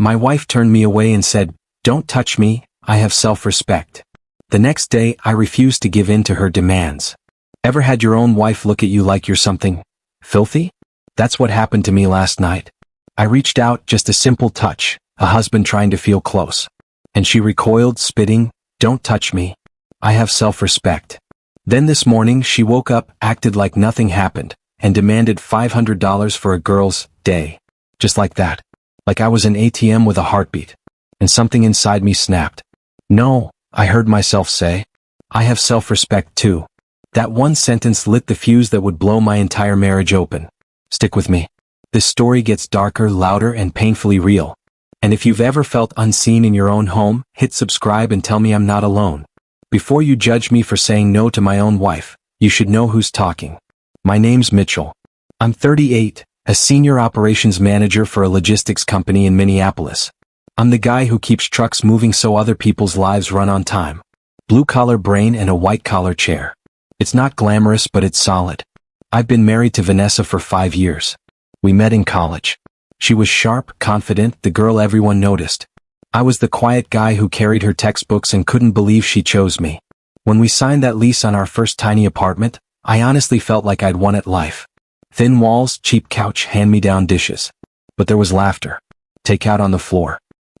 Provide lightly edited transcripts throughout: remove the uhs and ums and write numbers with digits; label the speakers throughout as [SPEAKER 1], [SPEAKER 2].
[SPEAKER 1] My wife turned me away and said, "Don't touch me, I have self-respect." The next day, I refused to give in to her demands. Ever had your own wife look at you like you're something filthy? That's what happened to me last night. I reached out, just a simple touch, a husband trying to feel close. And she recoiled, spitting, "Don't touch me. I have self-respect." Then this morning she woke up, acted like nothing happened, and demanded $500 for a girl's day. Just like that. Like I was an ATM with a heartbeat. And something inside me snapped. "No," I heard myself say. "I have self-respect too." That one sentence lit the fuse that would blow my entire marriage open. Stick with me. This story gets darker, louder, and painfully real. And if you've ever felt unseen in your own home, hit subscribe and tell me I'm not alone. Before you judge me for saying no to my own wife, you should know who's talking. My name's Mitchell. I'm 38, a senior operations manager for a logistics company in Minneapolis. I'm the guy who keeps trucks moving so other people's lives run on time. Blue-collar brain and a white-collar chair. It's not glamorous, but it's solid. I've been married to Vanessa for 5 years. We met in college. She was sharp, confident, the girl everyone noticed. I was the quiet guy who carried her textbooks and couldn't believe she chose me. When we signed that lease on our first tiny apartment, I honestly felt like I'd won at life. Thin walls, cheap couch, hand-me-down dishes. But there was laughter. Takeout on the floor.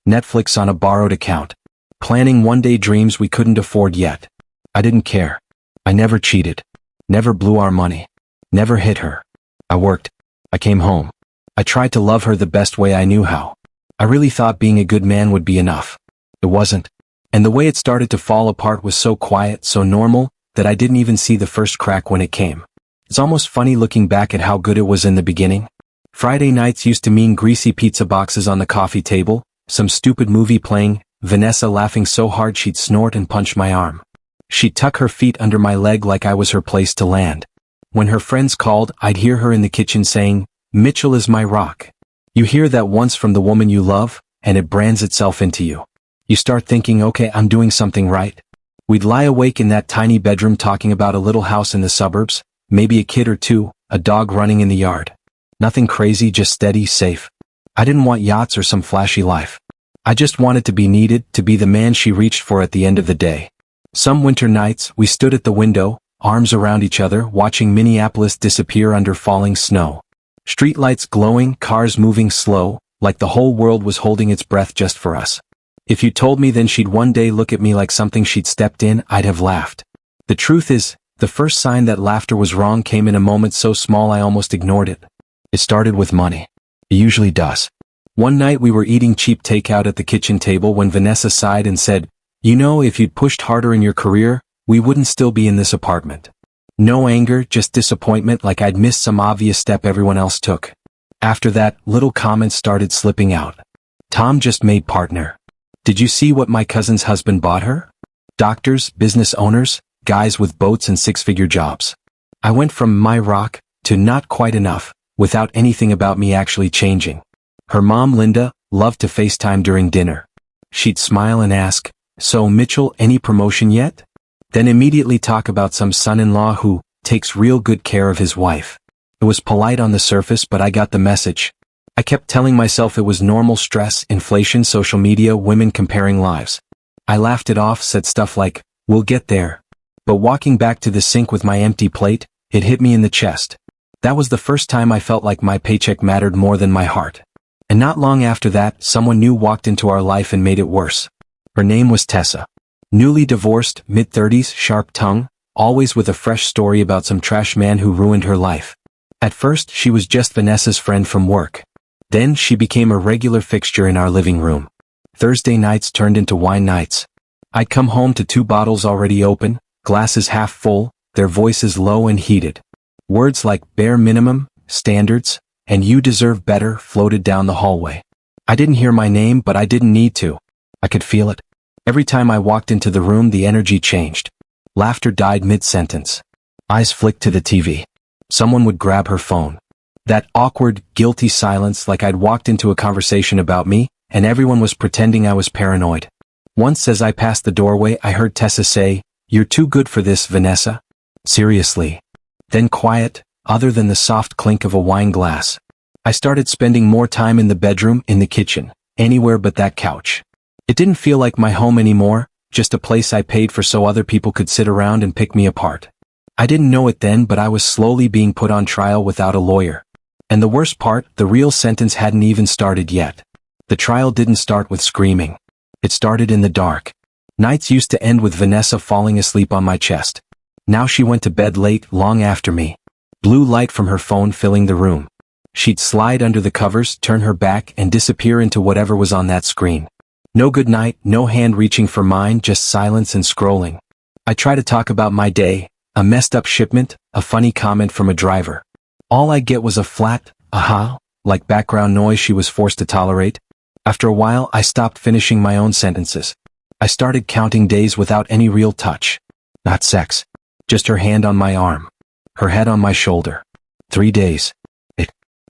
[SPEAKER 1] Netflix on a borrowed account. Planning one-day dreams we couldn't afford yet. I didn't care. I never cheated. Never blew our money. Never hit her. I worked. I came home. I tried to love her the best way I knew how. I really thought being a good man would be enough. It wasn't. And the way it started to fall apart was so quiet, so normal, that I didn't even see the first crack when it came. It's almost funny looking back at how good it was in the beginning. Friday nights used to mean greasy pizza boxes on the coffee table, some stupid movie playing, Vanessa laughing so hard she'd snort and punch my arm. She'd tuck her feet under my leg like I was her place to land. When her friends called, I'd hear her in the kitchen saying, "Mitchell is my rock." You hear that once from the woman you love, and it brands itself into you. You start thinking, okay, I'm doing something right. We'd lie awake in that tiny bedroom talking about a little house in the suburbs, maybe a kid or two, a dog running in the yard. Nothing crazy, just steady, safe. I didn't want yachts or some flashy life. I just wanted to be needed, to be the man she reached for at the end of the day. Some winter nights, we stood at the window, arms around each other, watching Minneapolis disappear under falling snow. Streetlights glowing, cars moving slow, like the whole world was holding its breath just for us. If you told me then she'd one day look at me like something she'd stepped in, I'd have laughed. The truth is, the first sign that laughter was wrong came in a moment so small I almost ignored it. It started with money. It usually does. One night we were eating cheap takeout at the kitchen table when Vanessa sighed and said, "You know, if you'd pushed harder in your career, we wouldn't still be in this apartment." No anger, just disappointment, like I'd missed some obvious step everyone else took. After that, little comments started slipping out. "Tom just made partner. Did you see what my cousin's husband bought her?" Doctors, business owners, guys with boats and six-figure jobs. I went from my rock to not quite enough, without anything about me actually changing. Her mom, Linda, loved to FaceTime during dinner. She'd smile and ask, "So Mitchell, any promotion yet?" Then immediately talk about some son-in-law who takes real good care of his wife. It was polite on the surface, but I got the message. I kept telling myself it was normal stress, inflation, social media, women comparing lives. I laughed it off, said stuff like, "We'll get there." But walking back to the sink with my empty plate, it hit me in the chest. That was the first time I felt like my paycheck mattered more than my heart. And not long after that, someone new walked into our life and made it worse. Her name was Tessa. Newly divorced, mid-30s, sharp tongue, always with a fresh story about some trash man who ruined her life. At first, she was just Vanessa's friend from work. Then, she became a regular fixture in our living room. Thursday nights turned into wine nights. I'd come home to 2 bottles already open, glasses half full, their voices low and heated. Words like bare minimum, standards, and you deserve better floated down the hallway. I didn't hear my name, but I didn't need to. I could feel it. Every time I walked into the room, the energy changed. Laughter died mid-sentence. Eyes flicked to the TV. Someone would grab her phone. That awkward, guilty silence, like I'd walked into a conversation about me, and everyone was pretending I was paranoid. Once as I passed the doorway, I heard Tessa say, "You're too good for this, Vanessa." Seriously. Then quiet, other than the soft clink of a wine glass. I started spending more time in the bedroom, in the kitchen, anywhere but that couch. It didn't feel like my home anymore, just a place I paid for so other people could sit around and pick me apart. I didn't know it then, but I was slowly being put on trial without a lawyer. And the worst part, the real sentence hadn't even started yet. The trial didn't start with screaming. It started in the dark. Nights used to end with Vanessa falling asleep on my chest. Now she went to bed late, long after me. Blue light from her phone filling the room. She'd slide under the covers, turn her back, and disappear into whatever was on that screen. No good night, no hand reaching for mine, just silence and scrolling. I try to talk about my day, a messed up shipment, a funny comment from a driver. All I get was a flat, aha, like background noise she was forced to tolerate. After a while, I stopped finishing my own sentences. I started counting days without any real touch. Not sex. Just her hand on my arm. Her head on my shoulder. 3 days.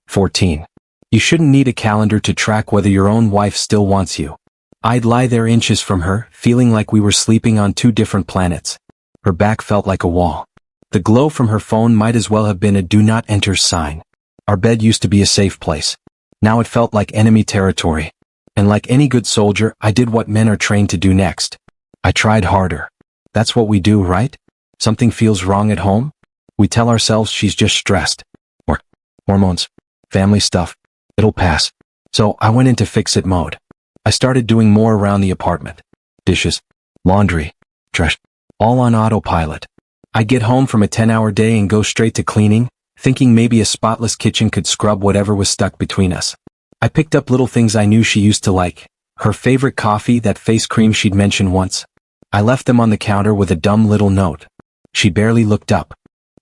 [SPEAKER 1] 14. You shouldn't need a calendar to track whether your own wife still wants you. I'd lie there inches from her, feeling like we were sleeping on 2 different planets. Her back felt like a wall. The glow from her phone might as well have been a do not enter sign. Our bed used to be a safe place. Now it felt like enemy territory. And like any good soldier, I did what men are trained to do next. I tried harder. That's what we do, right? Something feels wrong at home? We tell ourselves she's just stressed. Or hormones. Family stuff. It'll pass. So I went into fix-it mode. I started doing more around the apartment. Dishes. Laundry. Trash. All on autopilot. I'd get home from a 10-hour day and go straight to cleaning, thinking maybe a spotless kitchen could scrub whatever was stuck between us. I picked up little things I knew she used to like. Her favorite coffee, that face cream she'd mentioned once. I left them on the counter with a dumb little note. She barely looked up.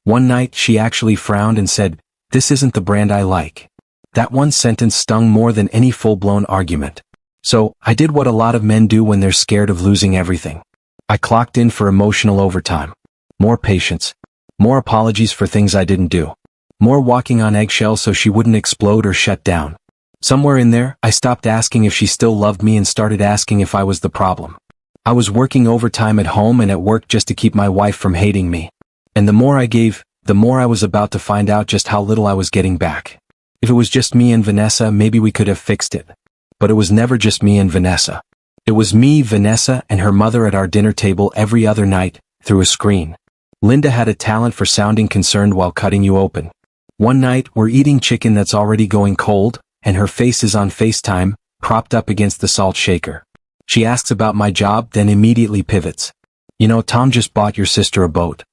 [SPEAKER 1] One night, she actually frowned and said, "This isn't the brand I like." That one sentence stung more than any full-blown argument. So, I did what a lot of men do when they're scared of losing everything. I clocked in for emotional overtime. More patience. More apologies for things I didn't do. More walking on eggshells so she wouldn't explode or shut down. Somewhere in there, I stopped asking if she still loved me and started asking if I was the problem. I was working overtime at home and at work just to keep my wife from hating me. And the more I gave, the more I was about to find out just how little I was getting back. If it was just me and Vanessa, maybe we could have fixed it. But it was never just me and Vanessa. It was me, Vanessa, and her mother at our dinner table every other night, through a screen. Linda had a talent for sounding concerned while cutting you open. One night, we're eating chicken that's already going cold, and her face is on FaceTime, propped up against the salt shaker. She asks about my job, then immediately pivots. "You know, Tom just bought your sister a boat.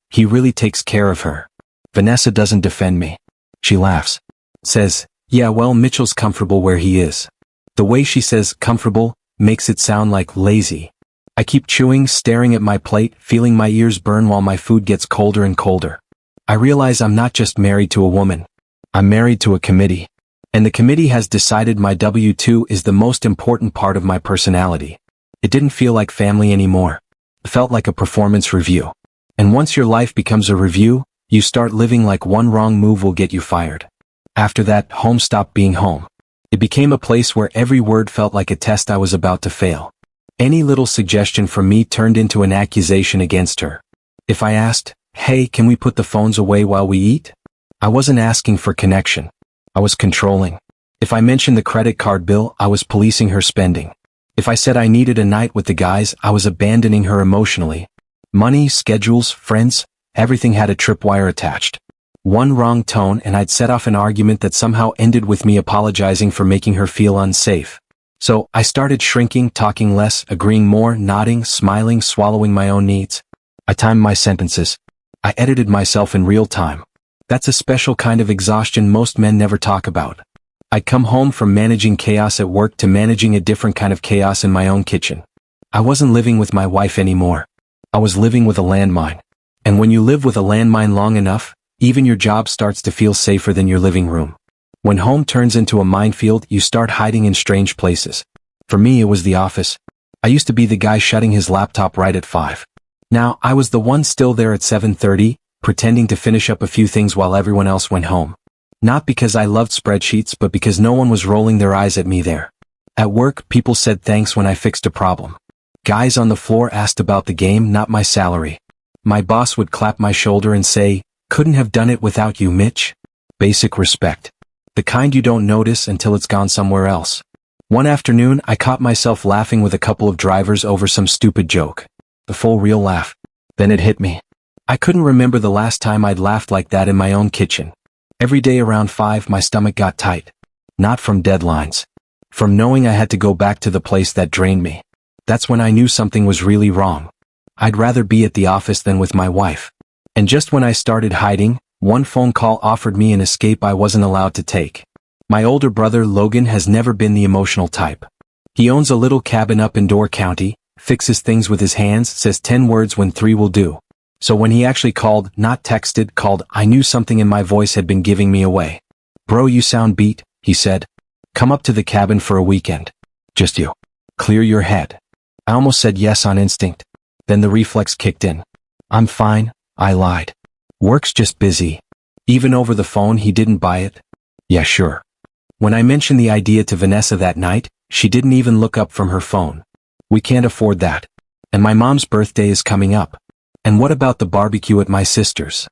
[SPEAKER 1] He really takes care of her." Vanessa doesn't defend me. She laughs. Says, "Yeah, well, Mitchell's comfortable where he is." The way she says comfortable makes it sound like lazy. I keep chewing, staring at my plate, feeling my ears burn while my food gets colder and colder. I realize I'm not just married to a woman. I'm married to a committee. And the committee has decided my W-2 is the most important part of my personality. It didn't feel like family anymore. It felt like a performance review. And once your life becomes a review, you start living like one wrong move will get you fired. After that, home stopped being home. It became a place where every word felt like a test I was about to fail. Any little suggestion from me turned into an accusation against her. If I asked, "Hey, can we put the phones away while we eat?" I wasn't asking for connection. I was controlling. If I mentioned the credit card bill, I was policing her spending. If I said I needed a night with the guys, I was abandoning her emotionally. Money, schedules, friends, everything had a tripwire attached. One wrong tone and I'd set off an argument that somehow ended with me apologizing for making her feel unsafe. So, I started shrinking, talking less, agreeing more, nodding, smiling, swallowing my own needs. I timed my sentences. I edited myself in real time. That's a special kind of exhaustion most men never talk about. I'd come home from managing chaos at work to managing a different kind of chaos in my own kitchen. I wasn't living with my wife anymore. I was living with a landmine. And when you live with a landmine long enough, even your job starts to feel safer than your living room. When home turns into a minefield, you start hiding in strange places. For me, it was the office. I used to be the guy shutting his laptop right at 5. Now, I was the one still there at 7:30, pretending to finish up a few things while everyone else went home. Not because I loved spreadsheets, but because no one was rolling their eyes at me there. At work, people said thanks when I fixed a problem. Guys on the floor asked about the game, not my salary. My boss would clap my shoulder and say, "Couldn't have done it without you, Mitch." Basic respect. The kind you don't notice until it's gone somewhere else. One afternoon, I caught myself laughing with a couple of drivers over some stupid joke. The full real laugh. Then it hit me. I couldn't remember the last time I'd laughed like that in my own kitchen. Every day around 5 my stomach got tight. Not from deadlines. From knowing I had to go back to the place that drained me. That's when I knew something was really wrong. I'd rather be at the office than with my wife. And just when I started hiding, one phone call offered me an escape I wasn't allowed to take. My older brother Logan has never been the emotional type. He owns a little cabin up in Door County, fixes things with his hands, says 10 words when 3 will do. So when he actually called, not texted, called, I knew something in my voice had been giving me away. Bro, you sound beat, he said. Come up to the cabin for a weekend. Just you. Clear your head. I almost said yes on instinct. Then the reflex kicked in. I'm fine, I lied. Work's just busy. Even over the phone he didn't buy it. Yeah, sure. When I mentioned the idea to Vanessa that night, she didn't even look up from her phone. We can't afford that. And my mom's birthday is coming up. And what about the barbecue at my sister's?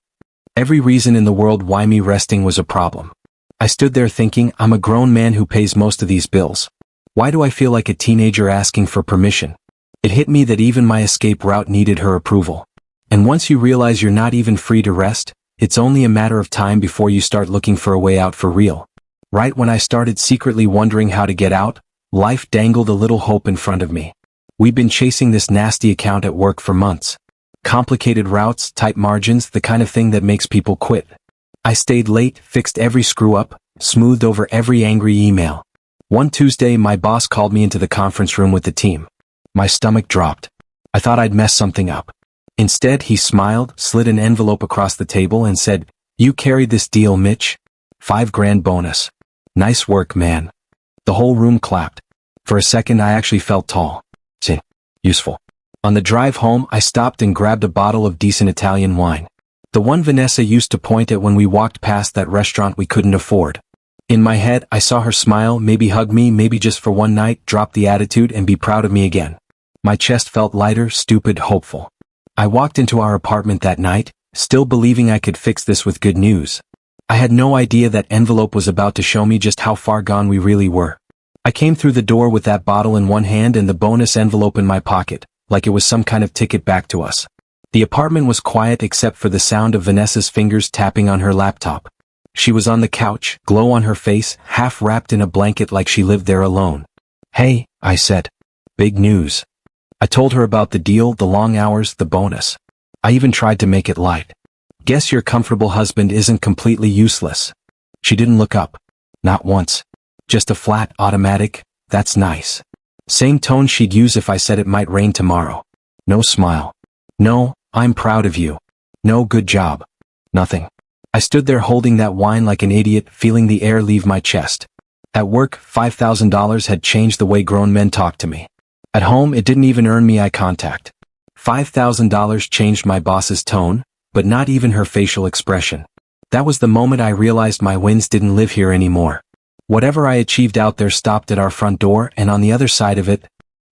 [SPEAKER 1] Every reason in the world why me resting was a problem. I stood there thinking, I'm a grown man who pays most of these bills. Why do I feel like a teenager asking for permission? It hit me that even my escape route needed her approval. And once you realize you're not even free to rest, it's only a matter of time before you start looking for a way out for real. Right when I started secretly wondering how to get out, life dangled a little hope in front of me. We've been chasing this nasty account at work for months. Complicated routes, tight margins, the kind of thing that makes people quit. I stayed late, fixed every screw-up, smoothed over every angry email. One Tuesday my boss called me into the conference room with the team. My stomach dropped. I thought I'd messed something up. Instead he smiled, slid an envelope across the table and said, You carried this deal, Mitch. $5,000 bonus. Nice work, man. The whole room clapped. For a second I actually felt tall. Useful. On the drive home I stopped and grabbed a bottle of decent Italian wine. The one Vanessa used to point at when we walked past that restaurant we couldn't afford. In my head I saw her smile, maybe hug me, maybe just for one night, drop the attitude and be proud of me again. My chest felt lighter, stupid, hopeful. I walked into our apartment that night, still believing I could fix this with good news. I had no idea that envelope was about to show me just how far gone we really were. I came through the door with that bottle in one hand and the bonus envelope in my pocket, like it was some kind of ticket back to us. The apartment was quiet except for the sound of Vanessa's fingers tapping on her laptop. She was on the couch, glow on her face, half wrapped in a blanket like she lived there alone. Hey, I said. Big news. I told her about the deal, the long hours, the bonus. I even tried to make it light. Guess your comfortable husband isn't completely useless. She didn't look up. Not once. Just a flat, automatic, that's nice. Same tone she'd use if I said it might rain tomorrow. No smile. No, I'm proud of you. No, good job. Nothing. I stood there holding that wine like an idiot, feeling the air leave my chest. At work, $5,000 had changed the way grown men talked to me. At home, it didn't even earn me eye contact. $5,000 changed my boss's tone, but not even her facial expression. That was the moment I realized my wins didn't live here anymore. Whatever I achieved out there stopped at our front door, and on the other side of it,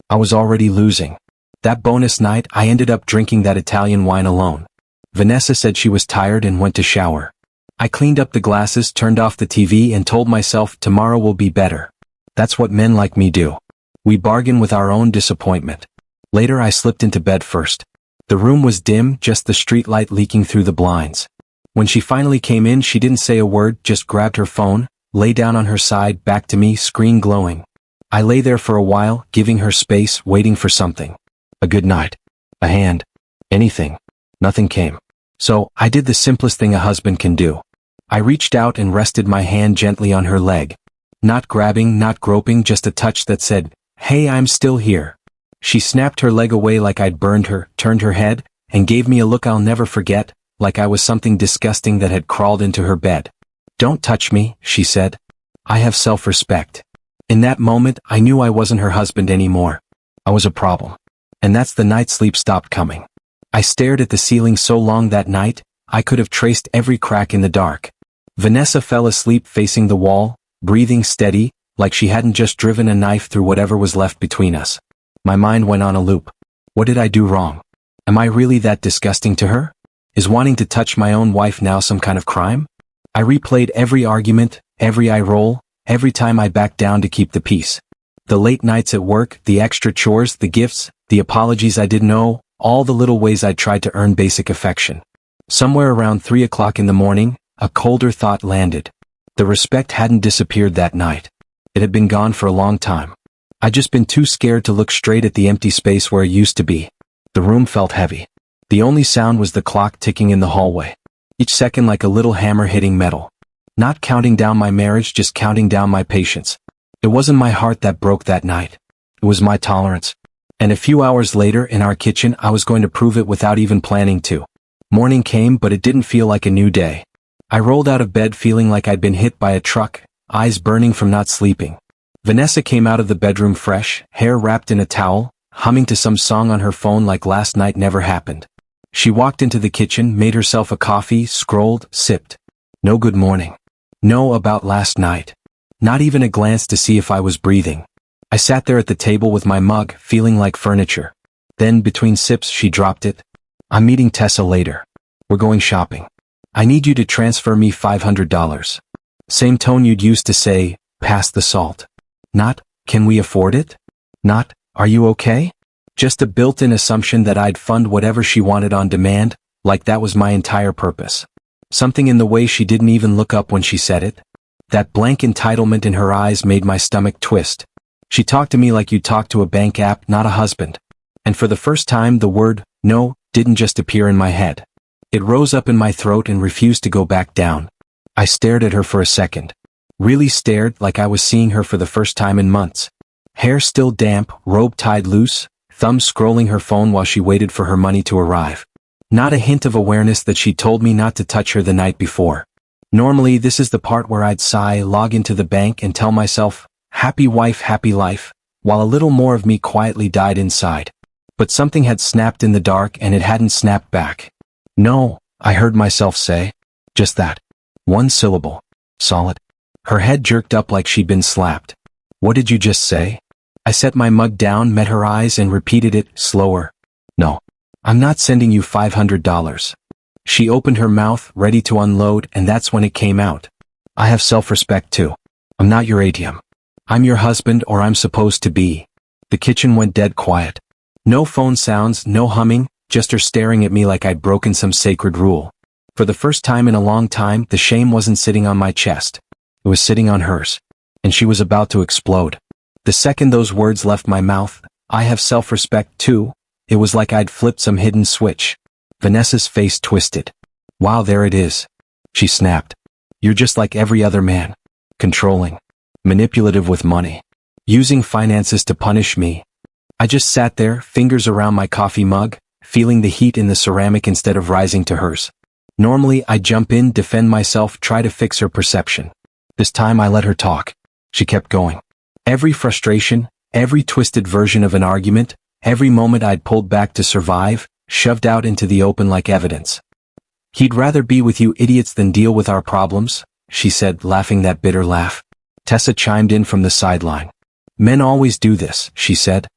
[SPEAKER 1] I was already losing. That bonus night, I ended up drinking that Italian wine alone. Vanessa said she was tired and went to shower. I cleaned up the glasses, turned off the TV, and told myself tomorrow will be better. That's what men like me do. We bargain with our own disappointment. Later I slipped into bed first. The room was dim, just the streetlight leaking through the blinds. When she finally came in, she didn't say a word, just grabbed her phone, lay down on her side, back to me, screen glowing. I lay there for a while, giving her space, waiting for something. A good night. A hand. Anything. Nothing came. So, I did the simplest thing a husband can do. I reached out and rested my hand gently on her leg. Not grabbing, not groping, just a touch that said, "Hey, I'm still here." She snapped her leg away like I'd burned her, turned her head, and gave me a look I'll never forget, like I was something disgusting that had crawled into her bed. "Don't touch me," she said. "I have self-respect." In that moment, I knew I wasn't her husband anymore. I was a problem. And that's the night sleep stopped coming. I stared at the ceiling so long that night, I could have traced every crack in the dark. Vanessa fell asleep facing the wall, breathing steady, like she hadn't just driven a knife through whatever was left between us. My mind went on a loop. What did I do wrong? Am I really that disgusting to her? Is wanting to touch my own wife now some kind of crime? I replayed every argument, every eye roll, every time I backed down to keep the peace. The late nights at work, the extra chores, the gifts, the apologies I didn't owe, all the little ways I tried to earn basic affection. Somewhere around 3 o'clock in the morning, a colder thought landed. The respect hadn't disappeared that night. It had been gone for a long time. I'd just been too scared to look straight at the empty space where it used to be. The room felt heavy. The only sound was the clock ticking in the hallway. Each second like a little hammer hitting metal. Not counting down my marriage, just counting down my patience. It wasn't my heart that broke that night. It was my tolerance. And a few hours later, in our kitchen, I was going to prove it without even planning to. Morning came, but it didn't feel like a new day. I rolled out of bed feeling like I'd been hit by a truck, eyes burning from not sleeping. Vanessa came out of the bedroom fresh, hair wrapped in a towel, humming to some song on her phone like last night never happened. She walked into the kitchen, made herself a coffee, scrolled, sipped. No good morning. No about last night. Not even a glance to see if I was breathing. I sat there at the table with my mug, feeling like furniture. Then, between sips, she dropped it. I'm meeting Tessa later. We're going shopping. I need you to transfer me $500. Same tone you'd used to say, pass the salt. Not, can we afford it? Not, are you okay? Just a built-in assumption that I'd fund whatever she wanted on demand, like that was my entire purpose. Something in the way she didn't even look up when she said it. That blank entitlement in her eyes made my stomach twist. She talked to me like you'd talk to a bank app, not a husband. And for the first time, the word, no, didn't just appear in my head. It rose up in my throat and refused to go back down. I stared at her for a second. Really stared, like I was seeing her for the first time in months. Hair still damp, robe tied loose, thumbs scrolling her phone while she waited for her money to arrive. Not a hint of awareness that she told me not to touch her the night before. Normally, this is the part where I'd sigh, log into the bank and tell myself, happy wife, happy life, while a little more of me quietly died inside. But something had snapped in the dark and it hadn't snapped back. No, I heard myself say. Just that. One syllable. Solid. Her head jerked up like she'd been slapped. What did you just say? I set my mug down, met her eyes, and repeated it, slower. No. I'm not sending you $500. She opened her mouth, ready to unload, and that's when it came out. I have self-respect too. I'm not your ATM. I'm your husband, or I'm supposed to be. The kitchen went dead quiet. No phone sounds, no humming, just her staring at me like I'd broken some sacred rule. For the first time in a long time, the shame wasn't sitting on my chest. It was sitting on hers. And she was about to explode. The second those words left my mouth, I have self-respect too, it was like I'd flipped some hidden switch. Vanessa's face twisted. Wow, there it is. She snapped. You're just like every other man. Controlling. Manipulative with money. Using finances to punish me. I just sat there, fingers around my coffee mug, feeling the heat in the ceramic instead of rising to hers. Normally, I'd jump in, defend myself, try to fix her perception. This time I let her talk. She kept going. Every frustration, every twisted version of an argument, every moment I'd pulled back to survive, shoved out into the open like evidence. He'd rather be with you idiots than deal with our problems, she said, laughing that bitter laugh. Tessa chimed in from the sideline. Men always do this, she said.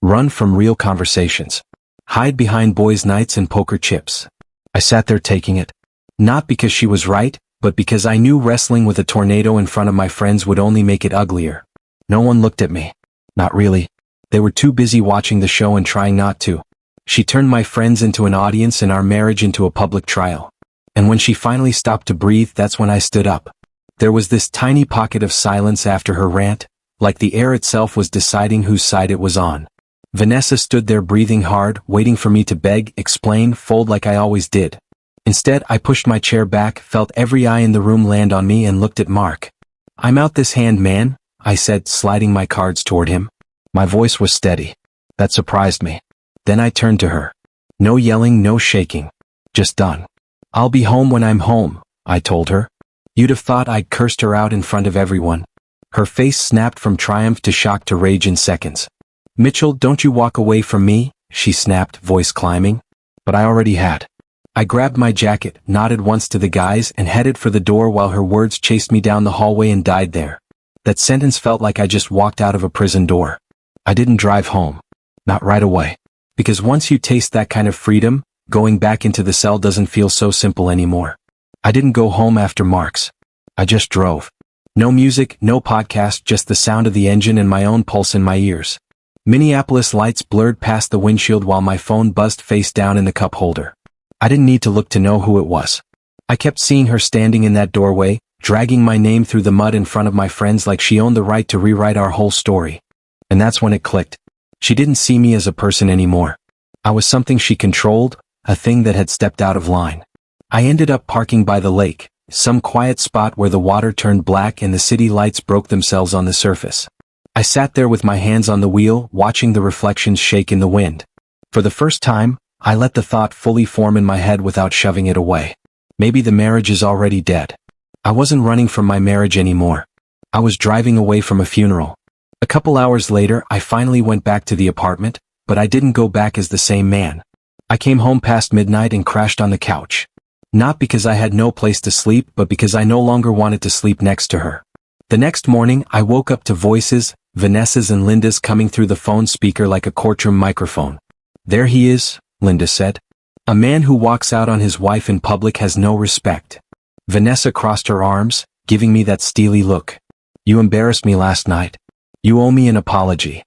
[SPEAKER 1] Run from real conversations. Hide behind boys' nights and poker chips. I sat there taking it. Not because she was right, but because I knew wrestling with a tornado in front of my friends would only make it uglier. No one looked at me. Not really. They were too busy watching the show and trying not to. She turned my friends into an audience and our marriage into a public trial. And when she finally stopped to breathe, that's when I stood up. There was this tiny pocket of silence after her rant, like the air itself was deciding whose side it was on. Vanessa stood there breathing hard, waiting for me to beg, explain, fold like I always did. Instead, I pushed my chair back, felt every eye in the room land on me and looked at Mark. I'm out this hand, man, I said, sliding my cards toward him. My voice was steady. That surprised me. Then I turned to her. No yelling, no shaking. Just done. I'll be home when I'm home, I told her. You'd have thought I'd cursed her out in front of everyone. Her face snapped from triumph to shock to rage in seconds. Mitchell, don't you walk away from me, she snapped, voice climbing. But I already had. I grabbed my jacket, nodded once to the guys, and headed for the door while her words chased me down the hallway and died there. That sentence felt like I just walked out of a prison door. I didn't drive home. Not right away. Because once you taste that kind of freedom, going back into the cell doesn't feel so simple anymore. I didn't go home after Mark's. I just drove. No music, no podcast, just the sound of the engine and my own pulse in my ears. Minneapolis lights blurred past the windshield while my phone buzzed face down in the cup holder. I didn't need to look to know who it was. I kept seeing her standing in that doorway, dragging my name through the mud in front of my friends like she owned the right to rewrite our whole story. And that's when it clicked. She didn't see me as a person anymore. I was something she controlled, a thing that had stepped out of line. I ended up parking by the lake, some quiet spot where the water turned black and the city lights broke themselves on the surface. I sat there with my hands on the wheel, watching the reflections shake in the wind. For the first time, I let the thought fully form in my head without shoving it away. Maybe the marriage is already dead. I wasn't running from my marriage anymore. I was driving away from a funeral. A couple hours later, I finally went back to the apartment, but I didn't go back as the same man. I came home past midnight and crashed on the couch. Not because I had no place to sleep, but because I no longer wanted to sleep next to her. The next morning, I woke up to voices, Vanessa's and Linda's, coming through the phone speaker like a courtroom microphone. "There he is," Linda said. "A man who walks out on his wife in public has no respect." Vanessa crossed her arms, giving me that steely look. "You embarrassed me last night. You owe me an apology."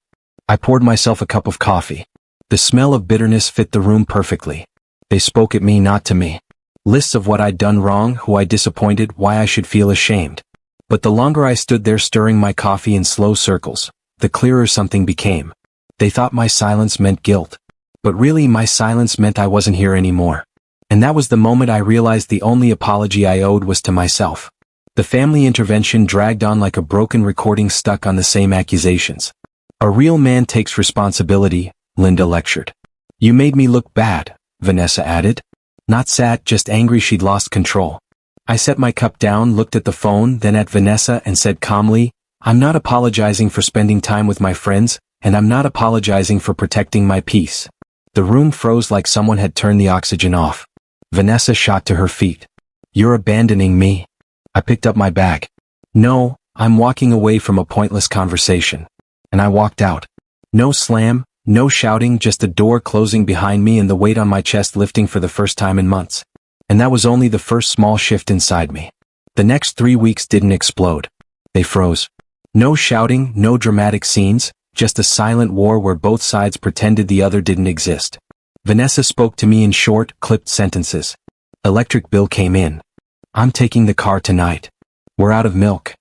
[SPEAKER 1] I poured myself a cup of coffee. The smell of bitterness fit the room perfectly. They spoke at me, not to me. Lists of what I'd done wrong, who I disappointed, why I should feel ashamed. But the longer I stood there stirring my coffee in slow circles, the clearer something became. They thought my silence meant guilt. But really, my silence meant I wasn't here anymore. And that was the moment I realized the only apology I owed was to myself. The family intervention dragged on like a broken recording stuck on the same accusations. "A real man takes responsibility," Linda lectured. "You made me look bad," Vanessa added. Not sad, just angry she'd lost control. I set my cup down, looked at the phone, then at Vanessa, and said calmly, "I'm not apologizing for spending time with my friends, and I'm not apologizing for protecting my peace." The room froze like someone had turned the oxygen off. Vanessa shot to her feet. "You're abandoning me." I picked up my bag. "No, I'm walking away from a pointless conversation." And I walked out. No slam, no shouting, just a door closing behind me and the weight on my chest lifting for the first time in months. And that was only the first small shift inside me. The next 3 weeks didn't explode. They froze. No shouting, no dramatic scenes, just a silent war where both sides pretended the other didn't exist. Vanessa spoke to me in short, clipped sentences. Electric bill came in. "I'm taking the car tonight. We're out of milk."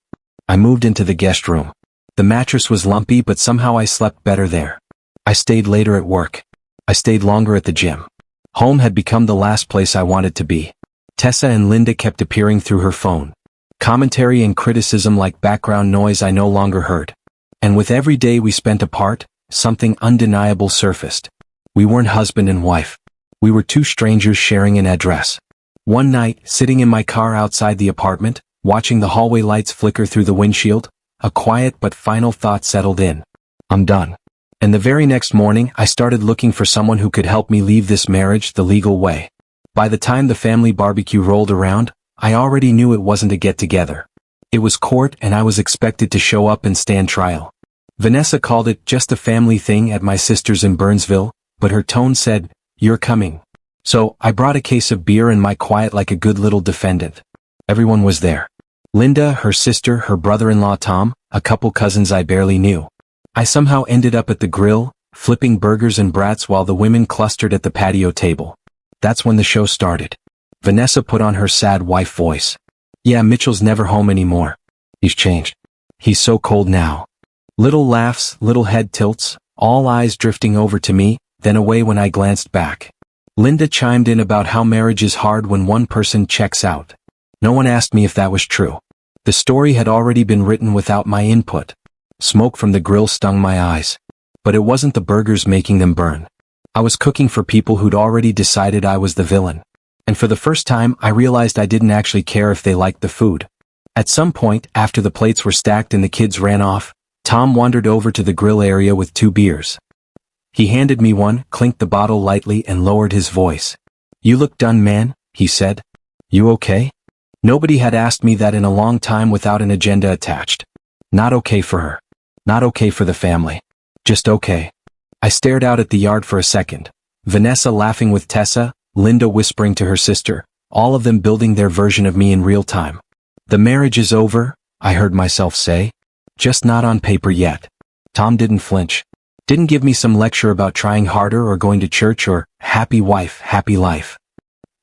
[SPEAKER 1] I moved into the guest room. The mattress was lumpy, but somehow I slept better there. I stayed later at work. I stayed longer at the gym. Home had become the last place I wanted to be. Tessa and Linda kept appearing through her phone. Commentary and criticism like background noise I no longer heard. And with every day we spent apart, something undeniable surfaced. We weren't husband and wife. We were two strangers sharing an address. One night, sitting in my car outside the apartment, watching the hallway lights flicker through the windshield, a quiet but final thought settled in. I'm done. And the very next morning, I started looking for someone who could help me leave this marriage the legal way. By the time the family barbecue rolled around, I already knew it wasn't a get-together. It was court, and I was expected to show up and stand trial. Vanessa called it just a family thing at my sister's in Burnsville, but her tone said, "You're coming." So, I brought a case of beer and my quiet like a good little defendant. Everyone was there. Linda, her sister, her brother-in-law Tom, a couple cousins I barely knew. I somehow ended up at the grill, flipping burgers and brats while the women clustered at the patio table. That's when the show started. Vanessa put on her sad wife voice. "Yeah, Mitchell's never home anymore. He's changed. He's so cold now." Little laughs, little head tilts, all eyes drifting over to me, then away when I glanced back. Linda chimed in about how marriage is hard when one person checks out. No one asked me if that was true. The story had already been written without my input. Smoke from the grill stung my eyes. But it wasn't the burgers making them burn. I was cooking for people who'd already decided I was the villain. And for the first time, I realized I didn't actually care if they liked the food. At some point, after the plates were stacked and the kids ran off, Tom wandered over to the grill area with 2 beers. He handed me one, clinked the bottle lightly and lowered his voice. "You look done, man," he said. "You okay?" Nobody had asked me that in a long time without an agenda attached. Not okay for her. Not okay for the family. Just okay. I stared out at the yard for a second. Vanessa laughing with Tessa, Linda whispering to her sister, all of them building their version of me in real time. "The marriage is over," I heard myself say. Just not on paper yet. Tom didn't flinch. Didn't give me some lecture about trying harder or going to church or happy wife, happy life.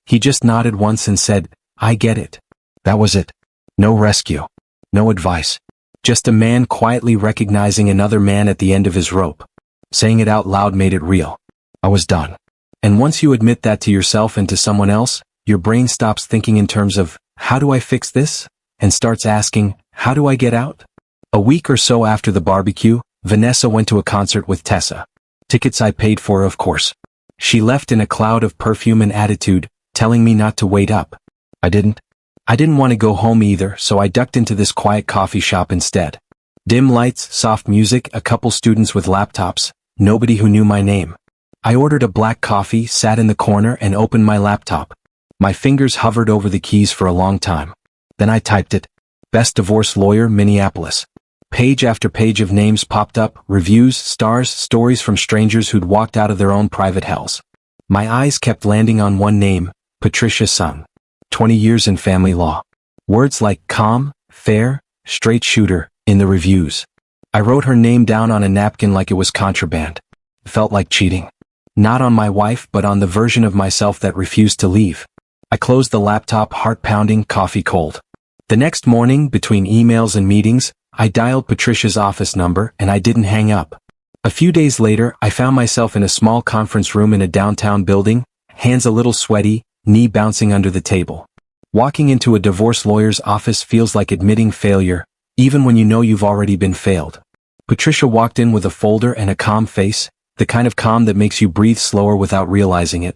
[SPEAKER 1] He just nodded once and said, I get it. That was it. No rescue. No advice. Just a man quietly recognizing another man at the end of his rope. Saying it out loud made it real. I was done. And once you admit that to yourself and to someone else, your brain stops thinking in terms of, how do I fix this? And starts asking, how do I get out? A week or so after the barbecue, Vanessa went to a concert with Tessa. Tickets I paid for, of course. She left in a cloud of perfume and attitude, telling me not to wait up. I didn't want to go home either, so I ducked into this quiet coffee shop instead. Dim lights, soft music, a couple students with laptops, nobody who knew my name. I ordered a black coffee, sat in the corner, and opened my laptop. My fingers hovered over the keys for a long time. Then I typed it. Best divorce lawyer, Minneapolis. Page after page of names popped up, reviews, stars, stories from strangers who'd walked out of their own private hells. My eyes kept landing on one name, Patricia Sung. 20 years in family law. Words like calm, fair, straight shooter, in the reviews. I wrote her name down on a napkin like it was contraband. Felt like cheating. Not on my wife, but on the version of myself that refused to leave. I closed the laptop, heart pounding, coffee cold. The next morning, between emails and meetings, I dialed Patricia's office number and I didn't hang up. A few days later, I found myself in a small conference room in a downtown building, hands a little sweaty, knee bouncing under the table. Walking into a divorce lawyer's office feels like admitting failure, even when you know you've already been failed. Patricia walked in with a folder and a calm face, the kind of calm that makes you breathe slower without realizing it.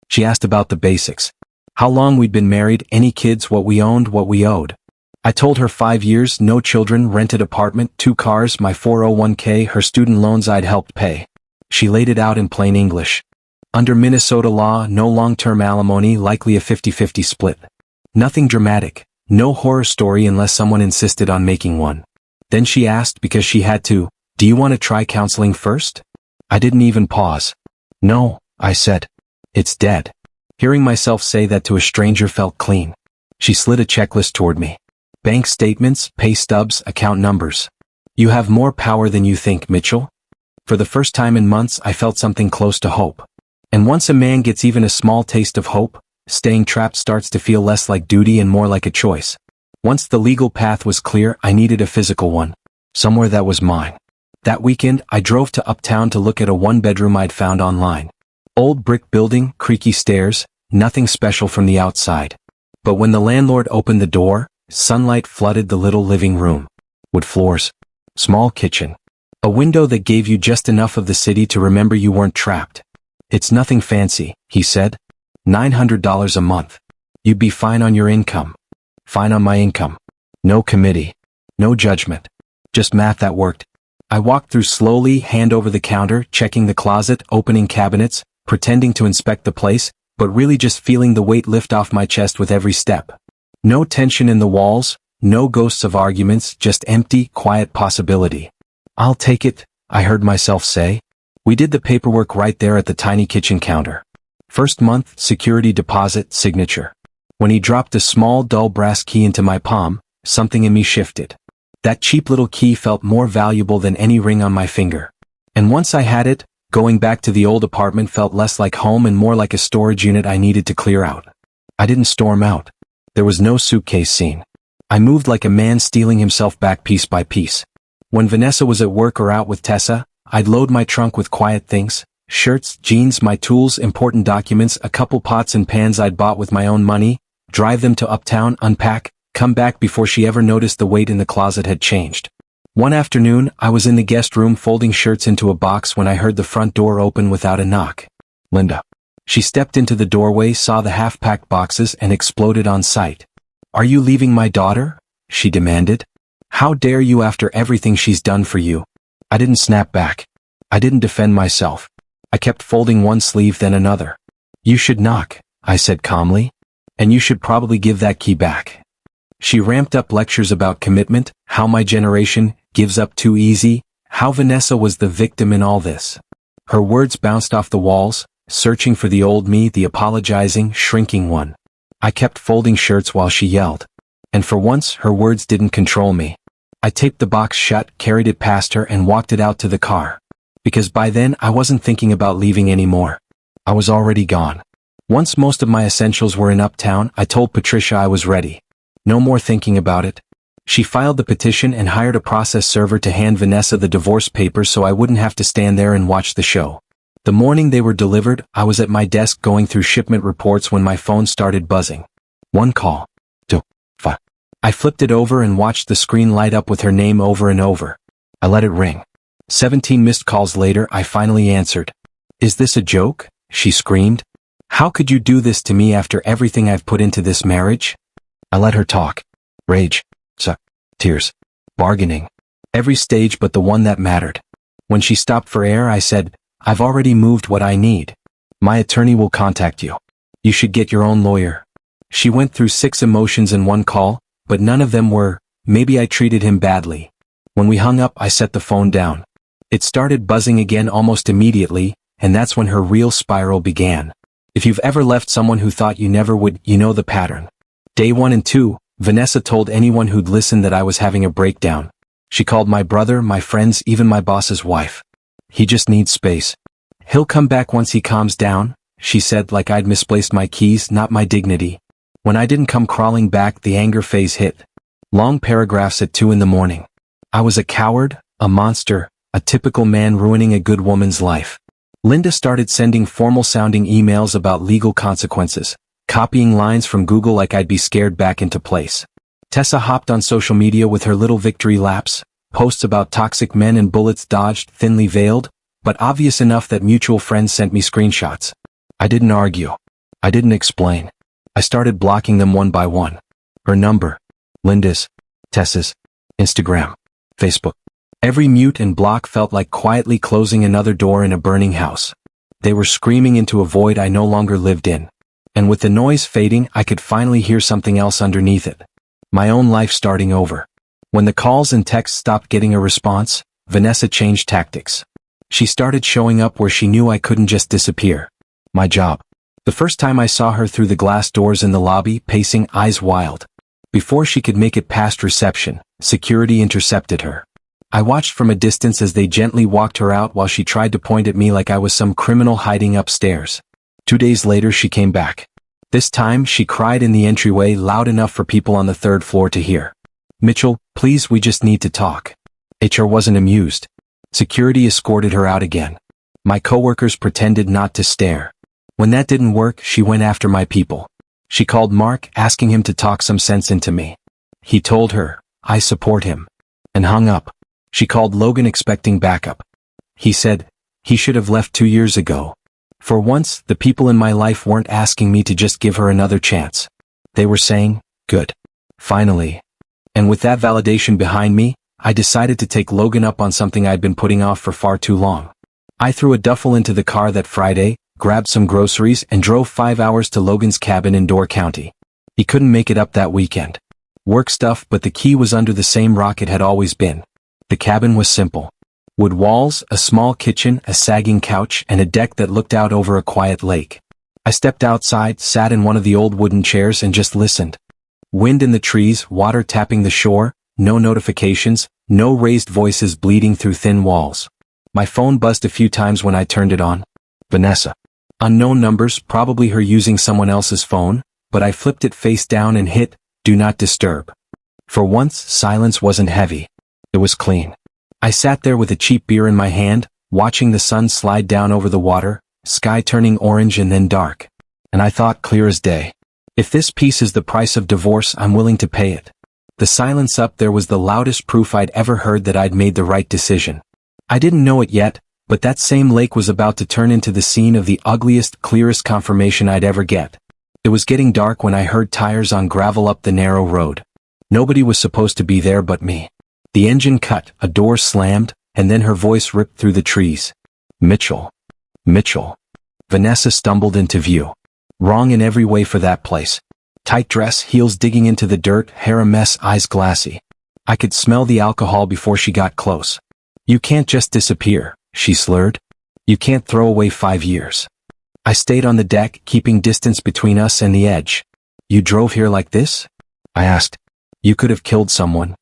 [SPEAKER 1] She asked about the basics. How long we'd been married, any kids, what we owned, what we owed. I told her 5 years, no children, rented apartment, 2 cars, my 401k, her student loans I'd helped pay. She laid it out in plain English. Under Minnesota law, no long-term alimony, likely a 50-50 split. Nothing dramatic, no horror story unless someone insisted on making one. Then she asked, because she had to, do you want to try counseling first? I didn't even pause. No, I said. It's dead. Hearing myself say that to a stranger felt clean. She slid a checklist toward me. Bank statements, pay stubs, account numbers. You have more power than you think, Mitchell. For the first time in months, I felt something close to hope. And once a man gets even a small taste of hope, staying trapped starts to feel less like duty and more like a choice. Once the legal path was clear, I needed a physical one. Somewhere that was mine. That weekend, I drove to Uptown to look at a one-bedroom I'd found online. Old brick building, creaky stairs, nothing special from the outside. But when the landlord opened the door, sunlight flooded the little living room. Wood floors. Small kitchen. A window that gave you just enough of the city to remember you weren't trapped. It's nothing fancy, he said. $900 a month. You'd be fine on your income. Fine on my income. No committee. No judgment. Just math that worked. I walked through slowly, hand over the counter, checking the closet, opening cabinets, pretending to inspect the place, but really just feeling the weight lift off my chest with every step. No tension in the walls, no ghosts of arguments, just empty, quiet possibility. I'll take it, I heard myself say. We did the paperwork right there at the tiny kitchen counter. First month, security deposit, signature. When he dropped a small, dull brass key into my palm, something in me shifted. That cheap little key felt more valuable than any ring on my finger. And once I had it, going back to the old apartment felt less like home and more like a storage unit I needed to clear out. I didn't storm out. There was no suitcase scene. I moved like a man stealing himself back piece by piece. When Vanessa was at work or out with Tessa, I'd load my trunk with quiet things, shirts, jeans, my tools, important documents, a couple pots and pans I'd bought with my own money, drive them to Uptown, unpack, come back before she ever noticed the weight in the closet had changed. One afternoon, I was in the guest room folding shirts into a box when I heard the front door open without a knock. Linda. She stepped into the doorway, saw the half-packed boxes, and exploded on sight. Are you leaving my daughter? She demanded. How dare you after everything she's done for you? I didn't snap back. I didn't defend myself. I kept folding one sleeve then another. You should knock, I said calmly. And you should probably give that key back. She ramped up lectures about commitment, how my generation gives up too easy, how Vanessa was the victim in all this. Her words bounced off the walls, searching for the old me, the apologizing, shrinking one. I kept folding shirts while she yelled. And for once, her words didn't control me. I taped the box shut, carried it past her, and walked it out to the car. Because by then, I wasn't thinking about leaving anymore. I was already gone. Once most of my essentials were in Uptown, I told Patricia I was ready. No more thinking about it. She filed the petition and hired a process server to hand Vanessa the divorce papers so I wouldn't have to stand there and watch the show. The morning they were delivered, I was at my desk going through shipment reports when my phone started buzzing. 1 call. 2. 5. I flipped it over and watched the screen light up with her name over and over. I let it ring. 17 missed calls later, I finally answered. "Is this a joke?" she screamed. "How could you do this to me after everything I've put into this marriage?" I let her talk. Rage. Tears. Bargaining. Every stage but the one that mattered. When she stopped for air, I said, "I've already moved what I need. My attorney will contact you. You should get your own lawyer." She went through 6 emotions in 1 call, but none of them were, maybe I treated him badly. When we hung up, I set the phone down. It started buzzing again almost immediately, and that's when her real spiral began. If you've ever left someone who thought you never would, you know the pattern. Day 1 and 2, Vanessa told anyone who'd listen that I was having a breakdown. She called my brother, my friends, even my boss's wife. "He just needs space. He'll come back once he calms down," she said, like I'd misplaced my keys, not my dignity. When I didn't come crawling back, the anger phase hit. Long paragraphs at 2 in the morning. I was a coward, a monster, a typical man ruining a good woman's life. Linda started sending formal-sounding emails about legal consequences, copying lines from Google like I'd be scared back into place. Tessa hopped on social media with her little victory laps, posts about toxic men and bullets dodged, thinly veiled, but obvious enough that mutual friends sent me screenshots. I didn't argue. I didn't explain. I started blocking them one by one. Her number. Linda's. Tessa's. Instagram. Facebook. Every mute and block felt like quietly closing another door in a burning house. They were screaming into a void I no longer lived in. And with the noise fading, I could finally hear something else underneath it. My own life starting over. When the calls and texts stopped getting a response, Vanessa changed tactics. She started showing up where she knew I couldn't just disappear. My job. The first time I saw her through the glass doors in the lobby, pacing, eyes wild. Before she could make it past reception, security intercepted her. I watched from a distance as they gently walked her out while she tried to point at me like I was some criminal hiding upstairs. 2 days later, she came back. This time, she cried in the entryway loud enough for people on the 3rd floor to hear. "Mitchell, please, we just need to talk." HR wasn't amused. Security escorted her out again. My coworkers pretended not to stare. When that didn't work, she went after my people. She called Mark, asking him to talk some sense into me. He told her, "I support him," and hung up. She called Logan expecting backup. He said, he should have left 2 years ago. For once, the people in my life weren't asking me to just give her another chance. They were saying, "Good. Finally." And with that validation behind me, I decided to take Logan up on something I'd been putting off for far too long. I threw a duffel into the car that Friday, grabbed some groceries, and drove 5 hours to Logan's cabin in Door County. He couldn't make it up that weekend. Work stuff, but the key was under the same rock it had always been. The cabin was simple. Wood walls, a small kitchen, a sagging couch, and a deck that looked out over a quiet lake. I stepped outside, sat in one of the old wooden chairs, and just listened. Wind in the trees, water tapping the shore, no notifications, no raised voices bleeding through thin walls. My phone buzzed a few times when I turned it on. Vanessa. Unknown numbers, probably her using someone else's phone, but I flipped it face down and hit, "Do not disturb." For once, silence wasn't heavy. It was clean. I sat there with a cheap beer in my hand, watching the sun slide down over the water, sky turning orange and then dark. And I thought, clear as day. If this peace is the price of divorce, I'm willing to pay it. The silence up there was the loudest proof I'd ever heard that I'd made the right decision. I didn't know it yet, but that same lake was about to turn into the scene of the ugliest, clearest confirmation I'd ever get. It was getting dark when I heard tires on gravel up the narrow road. Nobody was supposed to be there but me. The engine cut, a door slammed, and then her voice ripped through the trees. "Mitchell. Mitchell." Vanessa stumbled into view. Wrong in every way for that place. Tight dress, heels digging into the dirt, hair a mess, eyes glassy. I could smell the alcohol before she got close. "You can't just disappear," she slurred. "You can't throw away 5 years." I stayed on the deck, keeping distance between us and the edge. "You drove here like this?" I asked. You could have killed someone.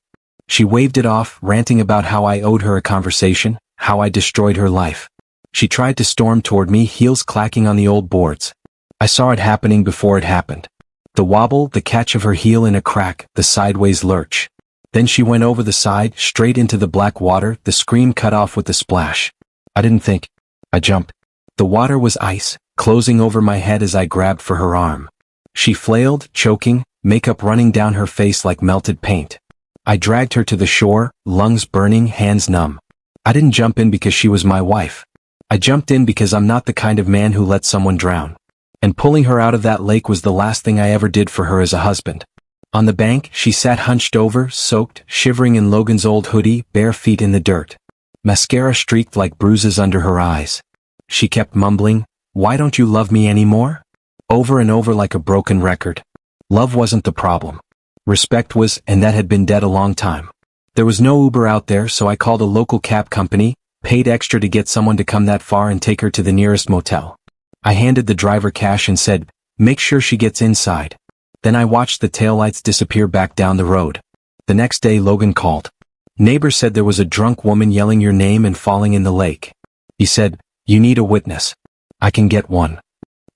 [SPEAKER 1] She waved it off, ranting about how I owed her a conversation, how I destroyed her life. She tried to storm toward me, heels clacking on the old boards. I saw it happening before it happened. The wobble, the catch of her heel in a crack, the sideways lurch. Then she went over the side, straight into the black water, the scream cut off with the splash. I didn't think. I jumped. The water was ice, closing over my head as I grabbed for her arm. She flailed, choking, makeup running down her face like melted paint. I dragged her to the shore, lungs burning, hands numb. I didn't jump in because she was my wife. I jumped in because I'm not the kind of man who lets someone drown. And pulling her out of that lake was the last thing I ever did for her as a husband. On the bank, she sat hunched over, soaked, shivering in Logan's old hoodie, bare feet in the dirt. Mascara streaked like bruises under her eyes. She kept mumbling, "Why don't you love me anymore?" Over and over like a broken record. Love wasn't the problem. Respect was, and that had been dead a long time. There was no Uber out there, so I called a local cab company, paid extra to get someone to come that far and take her to the nearest motel. I handed the driver cash and said, "Make sure she gets inside." Then I watched the taillights disappear back down the road. The next day Logan called. Neighbor said there was a drunk woman yelling your name and falling in the lake. He said, "You need a witness." I can get one.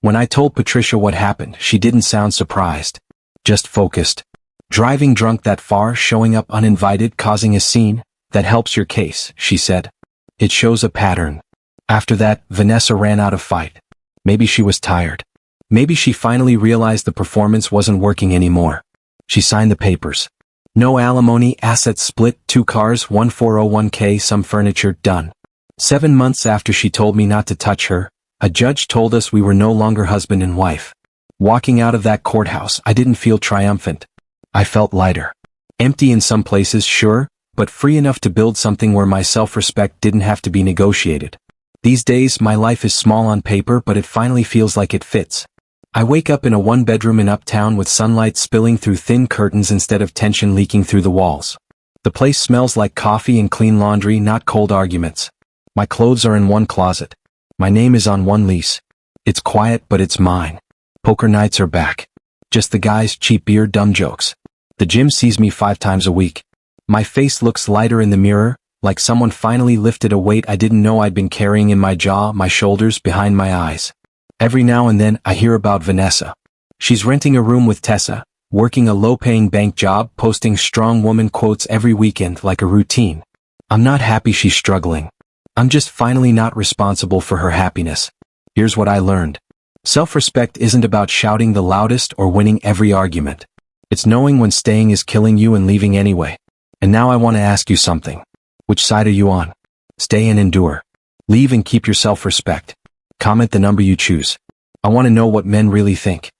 [SPEAKER 1] When I told Patricia what happened, she didn't sound surprised. Just focused. Driving drunk that far, showing up uninvited, causing a scene, that helps your case, she said. It shows a pattern. After that, Vanessa ran out of fight. Maybe she was tired. Maybe she finally realized the performance wasn't working anymore. She signed the papers. No alimony, assets split, 2 cars, 1 401k, some furniture, done. 7 months after she told me not to touch her, a judge told us we were no longer husband and wife. Walking out of that courthouse, I didn't feel triumphant. I felt lighter. Empty in some places, sure, but free enough to build something where my self-respect didn't have to be negotiated. These days, my life is small on paper, but it finally feels like it fits. I wake up in a 1-bedroom in Uptown with sunlight spilling through thin curtains instead of tension leaking through the walls. The place smells like coffee and clean laundry, not cold arguments. My clothes are in one closet. My name is on one lease. It's quiet, but it's mine. Poker nights are back. Just the guys, cheap beer, dumb jokes. The gym sees me 5 times a week. My face looks lighter in the mirror, like someone finally lifted a weight I didn't know I'd been carrying in my jaw, my shoulders, behind my eyes. Every now and then, I hear about Vanessa. She's renting a room with Tessa, working a low-paying bank job, posting strong woman quotes every weekend like a routine. I'm not happy she's struggling. I'm just finally not responsible for her happiness. Here's what I learned. Self-respect isn't about shouting the loudest or winning every argument. It's knowing when staying is killing you and leaving anyway. And now I want to ask you something. Which side are you on? Stay and endure. Leave and keep your self-respect. Comment the number you choose. I want to know what men really think.